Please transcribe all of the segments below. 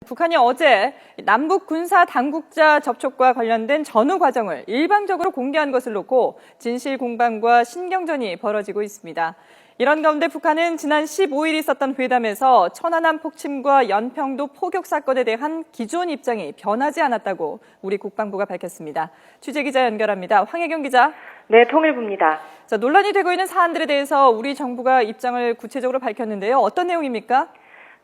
북한이 어제 남북 군사 당국자 접촉과 관련된 전후 과정을 일방적으로 공개한 것을 놓고 진실 공방과 신경전이 벌어지고 있습니다. 이런 가운데 북한은 지난 15일 있었던 회담에서 천안함 폭침과 연평도 포격 사건에 대한 기존 입장이 변하지 않았다고 우리 국방부가 밝혔습니다. 취재기자 연결합니다. 황혜경 기자. 네, 통일부입니다. 논란이 되고 있는 사안들에 대해서 우리 정부가 입장을 구체적으로 밝혔는데요. 어떤 내용입니까?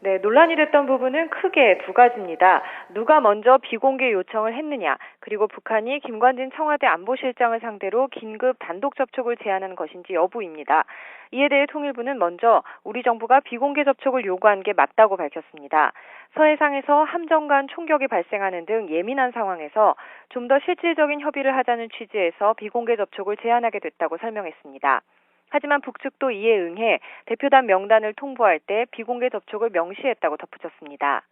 네, 논란이 됐던 부분은 크게 두 가지입니다. 누가 먼저 비공개 요청을 했느냐, 그리고 북한이 김관진 청와대 안보실장을 상대로 긴급 단독 접촉을 제안한 것인지 여부입니다. 이에 대해 통일부는 먼저 우리 정부가 비공개 접촉을 요구한 게 맞다고 밝혔습니다. 서해상에서 함정 간 총격이 발생하는 등 예민한 상황에서 좀 더 실질적인 협의를 하자는 취지에서 비공개 접촉을 제안하게 됐다고 설명했습니다. 하지만 북측도 이에 응해 대표단 명단을 통보할 때 비공개 접촉을 명시했다고 덧붙였습니다.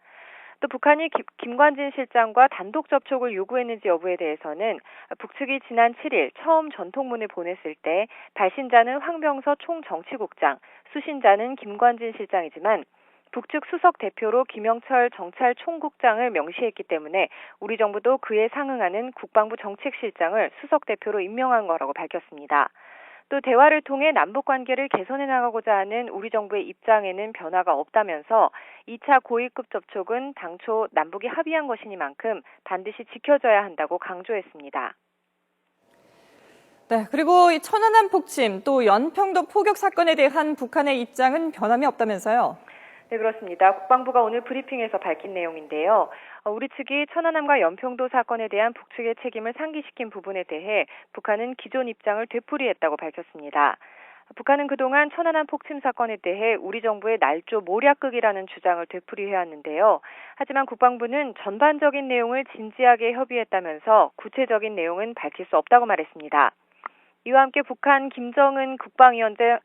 또 북한이 김관진 실장과 단독 접촉을 요구했는지 여부에 대해서는 북측이 지난 7일 처음 전통문을 보냈을 때 발신자는 황병서 총정치국장, 수신자는 김관진 실장이지만 북측 수석 대표로 김영철 정찰총국장을 명시했기 때문에 우리 정부도 그에 상응하는 국방부 정책실장을 수석 대표로 임명한 거라고 밝혔습니다. 또 대화를 통해 남북관계를 개선해 나가고자 하는 우리 정부의 입장에는 변화가 없다면서 2차 고위급 접촉은 당초 남북이 합의한 것이니만큼 반드시 지켜져야 한다고 강조했습니다. 네, 그리고 이 천안함 폭침 또 연평도 포격 사건에 대한 북한의 입장은 변함이 없다면서요? 네, 그렇습니다. 국방부가 오늘 브리핑에서 밝힌 내용인데요. 우리 측이 천안함과 연평도 사건에 대한 북측의 책임을 상기시킨 부분에 대해 북한은 기존 입장을 되풀이했다고 밝혔습니다. 북한은 그동안 천안함 폭침 사건에 대해 우리 정부의 날조 모략극이라는 주장을 되풀이해왔는데요. 하지만 국방부는 전반적인 내용을 진지하게 협의했다면서 구체적인 내용은 밝힐 수 없다고 말했습니다. 이와 함께 북한 김정은 국방위원회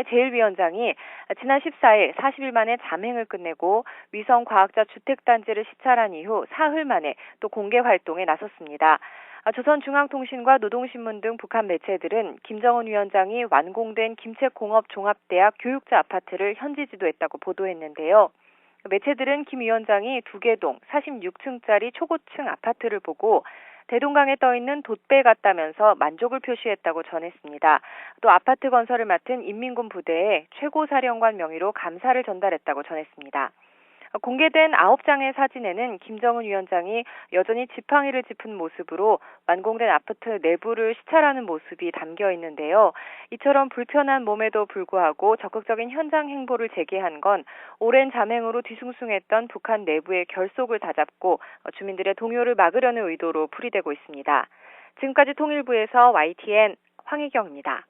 제1위원장이 지난 14일 40일 만에 잠행을 끝내고 위성과학자 주택단지를 시찰한 이후 사흘 만에 또 공개 활동에 나섰습니다. 조선중앙통신과 노동신문 등 북한 매체들은 김정은 위원장이 완공된 김책공업종합대학 교육자 아파트를 현지 지도했다고 보도했는데요. 매체들은 김 위원장이 두개동 46층짜리 초고층 아파트를 보고 대동강에 떠있는 돛배 같다면서 만족을 표시했다고 전했습니다. 또 아파트 건설을 맡은 인민군 부대에 최고사령관 명의로 감사를 전달했다고 전했습니다. 공개된 9장의 사진에는 김정은 위원장이 여전히 지팡이를 짚은 모습으로 완공된 아파트 내부를 시찰하는 모습이 담겨 있는데요. 이처럼 불편한 몸에도 불구하고 적극적인 현장 행보를 재개한 건 오랜 잠행으로 뒤숭숭했던 북한 내부의 결속을 다잡고 주민들의 동요를 막으려는 의도로 풀이되고 있습니다. 지금까지 통일부에서 YTN 황희경입니다.